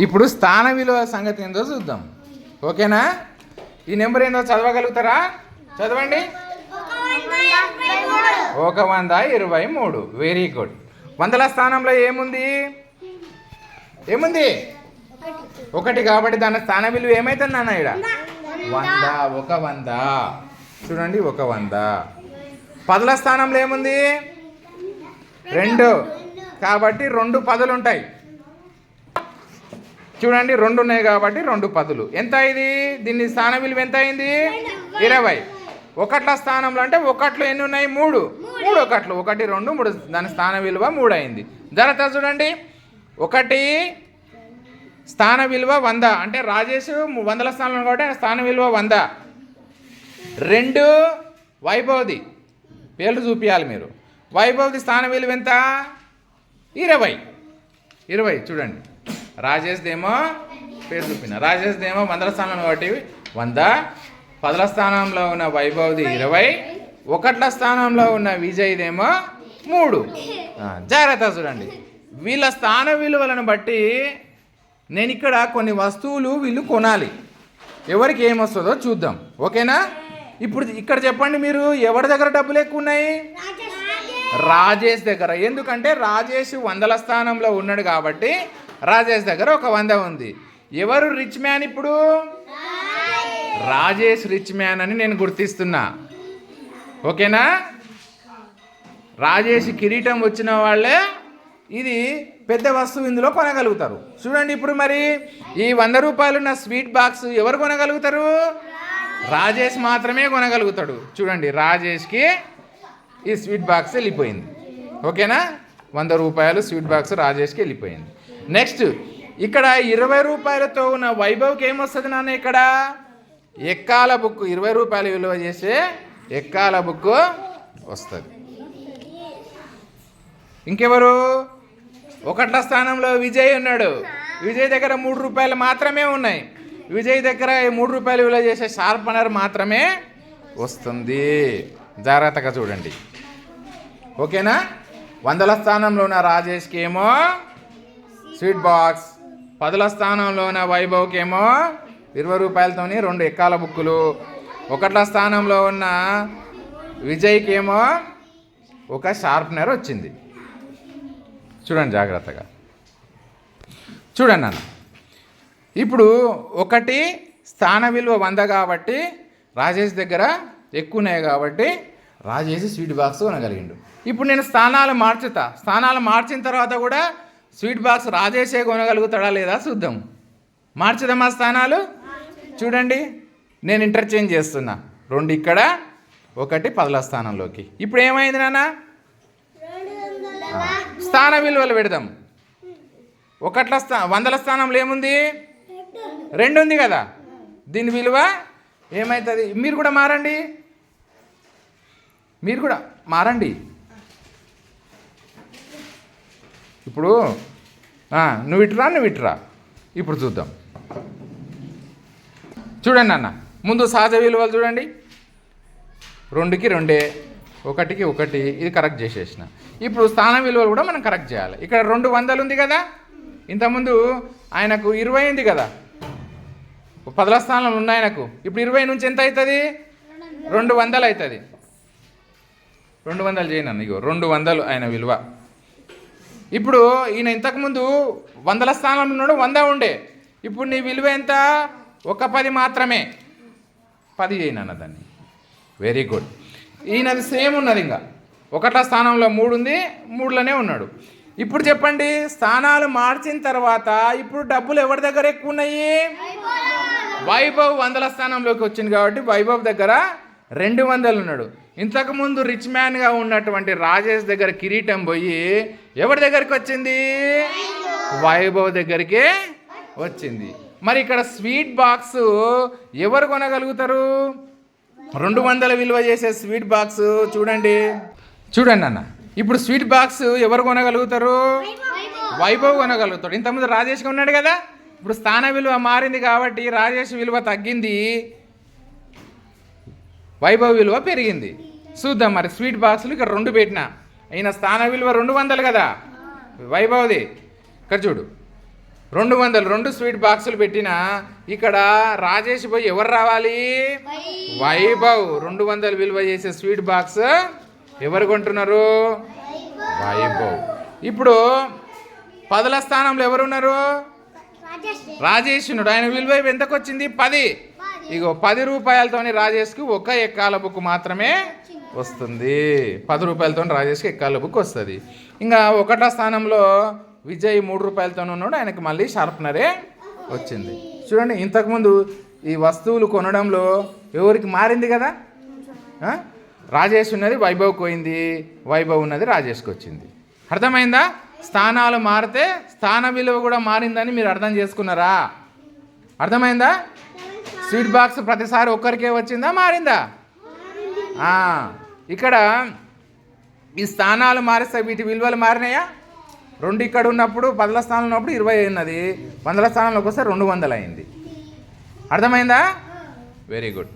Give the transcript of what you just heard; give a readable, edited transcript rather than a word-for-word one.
ఇప్పుడు స్థాన విలువ సంగతి ఏందో చూద్దాం. ఓకేనా? ఈ నెంబర్ ఏందో చదవగలుగుతారా? చదవండి. 123. Very good. వందల స్థానంలో ఏముంది? ఏముంది? 1 కాబట్టి దాని స్థాన విలువ ఏమైతుంది నాన్న? ఇక్కడ 100. చూడండి, 100. పదుల స్థానంలో ఏముంది? 2 కాబట్టి 2 పదులు ఉంటాయి. చూడండి, 2 ఉన్నాయి కాబట్టి 2 పదులు. ఎంత ఇది? దీని స్థాన విలువ ఎంత అయింది? 20. 1ల స్థానంలో అంటే 1లో ఎన్ని ఉన్నాయి? 3 1. 1, 2, 3. దాని స్థాన విలువ 3 అయింది. జరత చూడండి, 1 స్థాన విలువ 100 అంటే రాజేష్ 100ల స్థానంలో కాబట్టి స్థాన విలువ 100. 2 వైభవ్ది పేర్లు చూపించాలి మీరు. వైభవ్ది స్థాన విలువ ఎంత? 20. చూడండి, రాజేష్దేమో పేరు చూపిన. రాజేష్దేమో 100ల స్థానంలో కాబట్టి 100. 10ల స్థానంలో ఉన్న వైభవ్ది 20. 1ల స్థానంలో ఉన్న విజయ్దేమో 3. జాగ్రత్త చూడండి, వీళ్ళ స్థాన విలువలను బట్టి నేను ఇక్కడ కొన్ని వస్తువులు వీళ్ళు కొనాలి. ఎవరికి ఏమొస్తుందో చూద్దాం. ఓకేనా? ఇప్పుడు ఇక్కడ చెప్పండి, మీరు ఎవరి దగ్గర డబ్బులు ఎక్కువ ఉన్నాయి? రాజేష్ దగ్గర. ఎందుకంటే రాజేష్ 100ల స్థానంలో ఉన్నాడు కాబట్టి రాజేష్ దగ్గర 100 ఉంది. ఎవరు రిచ్ మ్యాన్ ఇప్పుడు? రాజేష్ రిచ్ మ్యాన్ అని నేను గుర్తిస్తున్నా. ఓకేనా? రాజేష్ కిరీటం వచ్చిన వాళ్ళే ఇది పెద్ద వస్తువు ఇందులో కొనగలుగుతారు. చూడండి, ఇప్పుడు మరి ఈ 100 రూపాయలు ఉన్న స్వీట్ బాక్స్ ఎవరు కొనగలుగుతారు? రాజేష్ మాత్రమే కొనగలుగుతాడు. చూడండి, రాజేష్కి ఈ స్వీట్ బాక్స్ వెళ్ళిపోయింది. ఓకేనా? 100 రూపాయలు స్వీట్ బాక్స్ రాజేష్కి వెళ్ళిపోయింది. నెక్స్ట్, ఇక్కడ 20 రూపాయలతో ఉన్న వైభవ్కి ఏమొస్తుంది నాన్న? ఇక్కడ ఎక్కాల బుక్ 20 రూపాయలు విలువ చేసే ఎక్కాల బుక్ వస్తుంది. ఇంకెవరు? 1ల స్థానంలో విజయ్ ఉన్నాడు. విజయ్ దగ్గర 3 రూపాయలు మాత్రమే ఉన్నాయి. విజయ్ దగ్గర 3 రూపాయలు విలువ చేసే షార్పనర్ మాత్రమే వస్తుంది. జాగ్రత్తగా చూడండి. ఓకేనా? 100ల స్థానంలో ఉన్న రాజేష్కి ఏమో స్వీట్ బాక్స్. 10ల స్థానంలో ఉన్న వైభవ్కి ఏమో 20 రూపాయలతోని 2 ఎక్కాల బుక్కులు. 1ల స్థానంలో ఉన్న విజయ్కి ఏమో ఒక షార్ప్నర్ వచ్చింది. చూడండి జాగ్రత్తగా. చూడండి అన్న, ఇప్పుడు 1 స్థాన విలువ 100 కాబట్టి రాజేష్ దగ్గర ఎక్కువ ఉన్నాయి కాబట్టి రాజేష్ స్వీట్ బాక్స్ కొనగలిగిండు. ఇప్పుడు నేను స్థానాలు మార్చుతా. స్థానాలు మార్చిన తర్వాత కూడా స్వీట్ బాక్స్ రాజేషే కొనగలుగుతాడా లేదా చూద్దాం. మార్చుదామా స్థానాలు? చూడండి, నేను ఇంటర్చేంజ్ చేస్తున్నా. 2 ఇక్కడ, 1 10ల స్థానంలోకి. ఇప్పుడు ఏమైంది నాన్న? స్థాన విలువలు పెడదాం. 100ల స్థానంలో ఏముంది? 2 ఉంది కదా. దీని విలువ ఏమవుతుంది? మీరు కూడా మారండి. ఇప్పుడు నువ్వు ఇటురా. ఇప్పుడు చూద్దాం. చూడండి అన్న, ముందు సహజ విలువలు చూడండి. 2కి 2, 1కి 1. ఇది కరెక్ట్ చేసేసిన. ఇప్పుడు స్థాన విలువలు కూడా మనం కరెక్ట్ చేయాలి. ఇక్కడ 200 ఉంది కదా. ఇంతకుముందు ఆయనకు 20 ఉంది కదా. 10ల స్థానంలో ఉంది ఆయనకు. ఇప్పుడు 20 నుంచి ఎంత అవుతుంది? 200 అవుతుంది. 200 చేయను. ఇగో 200 ఆయన విలువ. ఇప్పుడు ఈయన ఇంతకుముందు 100ల స్థానంలో ఉన్నాడు, 100 ఉండే. ఇప్పుడు నీ విలువ ఎంత? 10 మాత్రమే. 10 చేయను అన్న దాన్ని. Very good. ఈయనది సేమ్ ఉన్నది. ఇంకా 1ల స్థానంలో 3 ఉంది, 3లోనే ఉన్నాడు. ఇప్పుడు చెప్పండి, స్థానాలు మార్చిన తర్వాత ఇప్పుడు డబ్బులు ఎవరి దగ్గర ఎక్కువ ఉన్నాయి? వైభవ్ 100ల స్థానంలోకి వచ్చింది కాబట్టి వైభవ్ దగ్గర 200 ఉన్నాడు. ఇంతకుముందు రిచ్ మ్యాన్గా ఉన్నటువంటి రాజేష్ దగ్గర కిరీటం పోయి ఎవరి దగ్గరికి వచ్చింది? వైభవ్ దగ్గరికి వచ్చింది. మరి ఇక్కడ స్వీట్ బాక్స్ ఎవరు కొనగలుగుతారు? 200 విలువ చేసే స్వీట్ బాక్స్. చూడండి అన్న, ఇప్పుడు స్వీట్ బాక్స్ ఎవరు కొనగలుగుతారు? వైభవ్ కొనగలుగుతాడు. ఇంతకుముందు రాజేష్గా ఉన్నాడు కదా. ఇప్పుడు స్థాన విలువ మారింది కాబట్టి రాజేష్ విలువ తగ్గింది, వైభవ్ విలువ పెరిగింది. చూద్దాం మరి. స్వీట్ బాక్సులు ఇక్కడ 2 పెట్టినా. అయిన స్థాన విలువ 200 కదా వైభవ్ది. ఇక్కడ చూడు, 200 2 స్వీట్ బాక్సులు పెట్టినా ఇక్కడ రాజేష్ పోయి ఎవరు రావాలి? వైభవ్. 200 విలువ చేసే స్వీట్ బాక్స్ ఎవరు కొంటున్నారు? వైభవ్. ఇప్పుడు 10ల స్థానంలో ఎవరున్నారు? రాజేష్ ఉన్నాడు. ఆయన విలువ ఎంతకు వచ్చింది? 10. ఇగో 10 రూపాయలతోని రాజేష్కి ఒక ఎక్కాల బుక్ మాత్రమే వస్తుంది. 10 రూపాయలతో రాజేష్కి ఎక్కాల బుక్ వస్తుంది. ఇంకా 1వ స్థానంలో విజయ్ 3 రూపాయలతో ఉన్నాడు. ఆయనకి మళ్ళీ షార్ప్నరే వచ్చింది. చూడండి, ఇంతకుముందు ఈ వస్తువులు కొనడంలో ఎవరికి మారింది కదా? రాజేష్ ఉన్నది వైభవ్కి పోయింది, వైభవ్ ఉన్నది రాజేష్కి వచ్చింది. అర్థమైందా? స్థానాలు మారితే స్థాన విలువ కూడా మారిందని మీరు అర్థం చేసుకున్నారా? అర్థమైందా? స్వీట్ బాక్స్ ప్రతిసారి ఒక్కరికే వచ్చిందా, మారిందా? ఇక్కడ ఈ స్థానాలు మారిస్తే వీటి విలువలు మారినాయా? 2 ఇక్కడ ఉన్నప్పుడు 10ల స్థానంలో ఉన్నప్పుడు 20 ఉన్నది, 100ల స్థానంలోకి వస్తే 200 అయింది. అర్థమైందా? Very good.